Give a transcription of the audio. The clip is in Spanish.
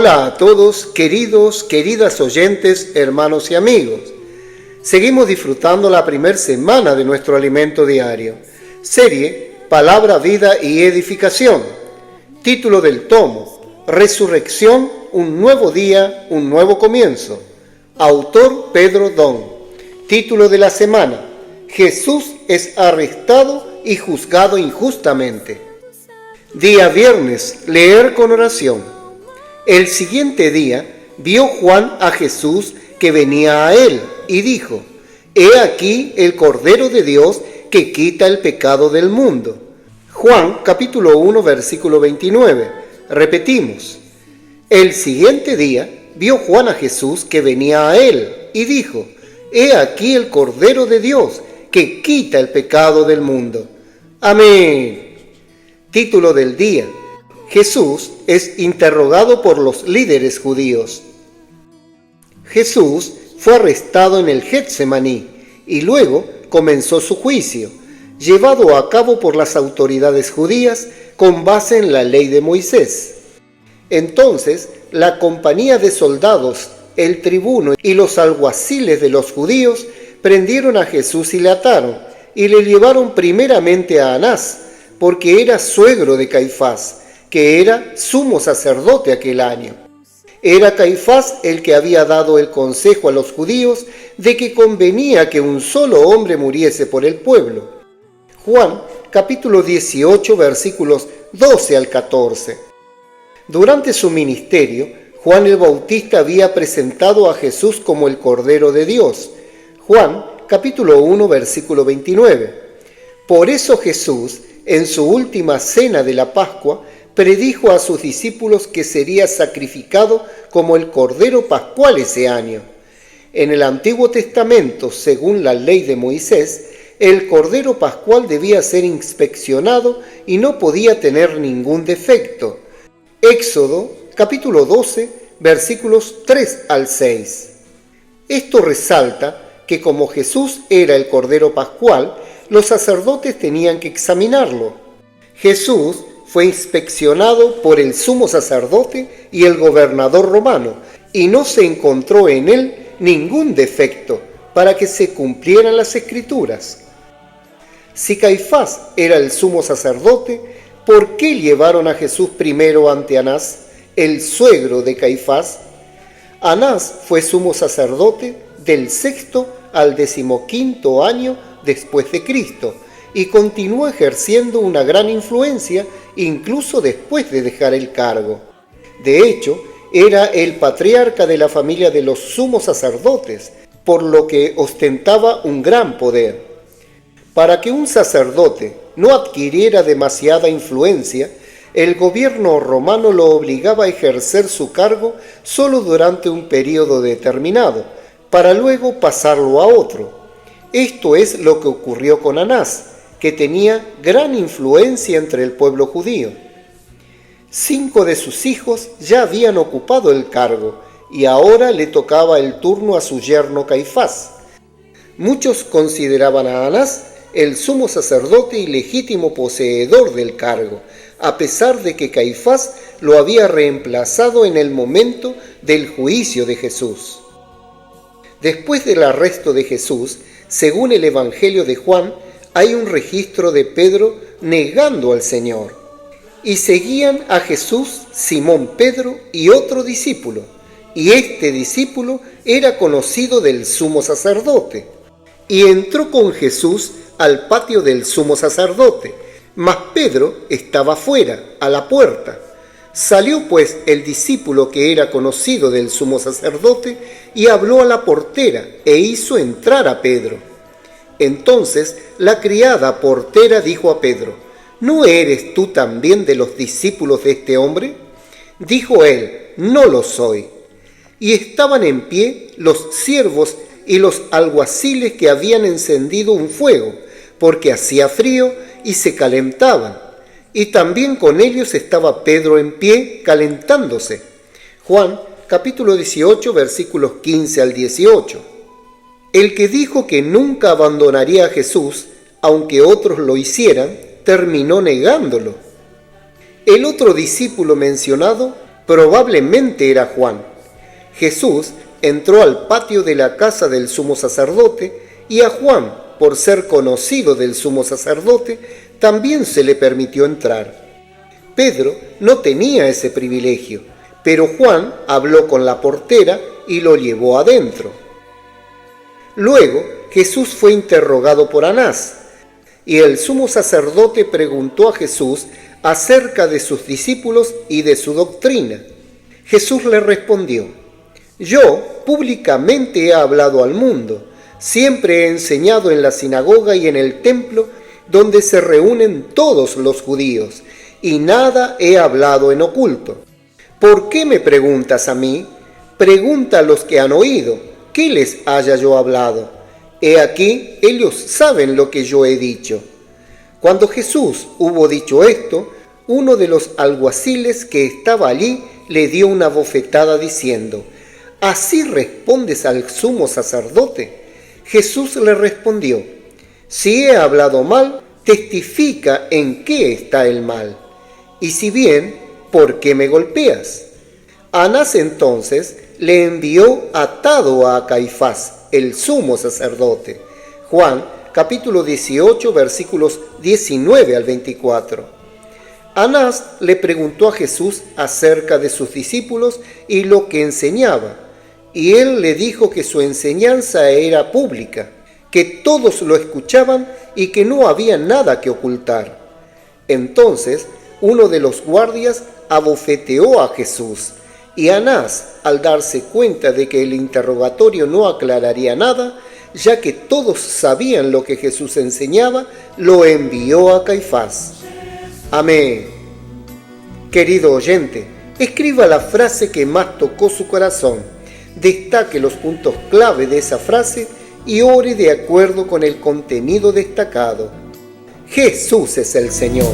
Hola a todos, queridas oyentes, hermanos y amigos. Seguimos disfrutando la primera semana de nuestro alimento diario. Serie Palabra, Vida y Edificación. Título del tomo: Resurrección, un nuevo día, un nuevo comienzo. Autor Pedro Don. Título de la semana: Jesús es arrestado y juzgado injustamente. Día viernes, leer con oración. El siguiente día vio Juan a Jesús que venía a él y dijo: He aquí el Cordero de Dios que quita el pecado del mundo. Juan capítulo 1 versículo 29. Repetimos: el siguiente día vio Juan a Jesús que venía a él y dijo: He aquí el Cordero de Dios que quita el pecado del mundo. Amén. Título del día: Jesús es interrogado por los líderes judíos. Jesús fue arrestado en el Getsemaní y luego comenzó su juicio, llevado a cabo por las autoridades judías con base en la ley de Moisés. Entonces, la compañía de soldados, el tribuno y los alguaciles de los judíos prendieron a Jesús y le ataron, y le llevaron primeramente a Anás, porque era suegro de Caifás, que era sumo sacerdote aquel año. Era Caifás el que había dado el consejo a los judíos de que convenía que un solo hombre muriese por el pueblo. Juan capítulo 18 versículos 12 al 14. Durante su ministerio, Juan el Bautista había presentado a Jesús como el Cordero de Dios. Juan capítulo 1 versículo 29. Por eso Jesús, en su última cena de la Pascua, predijo a sus discípulos que sería sacrificado como el Cordero Pascual ese año. En el Antiguo Testamento, según la ley de Moisés, el Cordero Pascual debía ser inspeccionado y no podía tener ningún defecto. Éxodo capítulo 12, versículos 3 al 6. Esto resalta que como Jesús era el Cordero Pascual, los sacerdotes tenían que examinarlo. Jesús fue inspeccionado por el sumo sacerdote y el gobernador romano, y no se encontró en él ningún defecto para que se cumplieran las escrituras. Si Caifás era el sumo sacerdote, ¿por qué llevaron a Jesús primero ante Anás, el suegro de Caifás? Anás fue sumo sacerdote del 6º al 15º año después de Cristo, y continuó ejerciendo una gran influencia incluso después de dejar el cargo. De hecho, era el patriarca de la familia de los sumos sacerdotes, por lo que ostentaba un gran poder. Para que un sacerdote no adquiriera demasiada influencia, el gobierno romano lo obligaba a ejercer su cargo solo durante un periodo determinado, para luego pasarlo a otro. Esto es lo que ocurrió con Anás, que tenía gran influencia entre el pueblo judío. 5 de sus hijos ya habían ocupado el cargo y ahora le tocaba el turno a su yerno Caifás. Muchos consideraban a Anás el sumo sacerdote y legítimo poseedor del cargo, a pesar de que Caifás lo había reemplazado en el momento del juicio de Jesús. Después del arresto de Jesús, según el Evangelio de Juan, hay un registro de Pedro negando al Señor. Y seguían a Jesús Simón Pedro y otro discípulo, y este discípulo era conocido del sumo sacerdote. Y entró con Jesús al patio del sumo sacerdote, mas Pedro estaba fuera, a la puerta. Salió pues el discípulo que era conocido del sumo sacerdote y habló a la portera e hizo entrar a Pedro. Entonces la criada portera dijo a Pedro: ¿No eres tú también de los discípulos de este hombre? Dijo él: No lo soy. Y estaban en pie los siervos y los alguaciles que habían encendido un fuego, porque hacía frío y se calentaban. Y también con ellos estaba Pedro en pie, calentándose. Juan capítulo 18 versículos 15 al 18. El que dijo que nunca abandonaría a Jesús, aunque otros lo hicieran, terminó negándolo. El otro discípulo mencionado Probablemente era Juan. Jesús entró al patio de la casa del sumo sacerdote y a Juan, por ser conocido del sumo sacerdote, también se le permitió entrar. Pedro no tenía ese privilegio, pero Juan habló con la portera y lo llevó adentro. Luego Jesús fue interrogado por Anás, y el sumo sacerdote preguntó a Jesús acerca de sus discípulos y de su doctrina. Jesús le respondió: yo públicamente he hablado al mundo, siempre he enseñado en la sinagoga y en el templo donde se reúnen todos los judíos, y nada he hablado en oculto. ¿Por qué me preguntas a mí? Pregunta a los que han oído, ¿qué les haya yo hablado? He aquí, ellos saben lo que yo he dicho. Cuando Jesús hubo dicho esto, uno de los alguaciles que estaba allí le dio una bofetada diciendo: ¿así respondes al sumo sacerdote? Jesús le respondió: si he hablado mal, testifica en qué está el mal. Y si bien, ¿por qué me golpeas? Anás entonces le envió atado a Caifás, el sumo sacerdote. Juan capítulo 18 versículos 19 al 24. Anás le preguntó a Jesús acerca de sus discípulos y lo que enseñaba, y él le dijo que su enseñanza era pública, que todos lo escuchaban y que no había nada que ocultar. Entonces uno de los guardias abofeteó a Jesús, y Anás, al darse cuenta de que el interrogatorio no aclararía nada, ya que todos sabían lo que Jesús enseñaba, lo envió a Caifás. Amén. Querido oyente, escriba la frase que más tocó su corazón, destaque los puntos clave de esa frase y ore de acuerdo con el contenido destacado. Jesús es el Señor.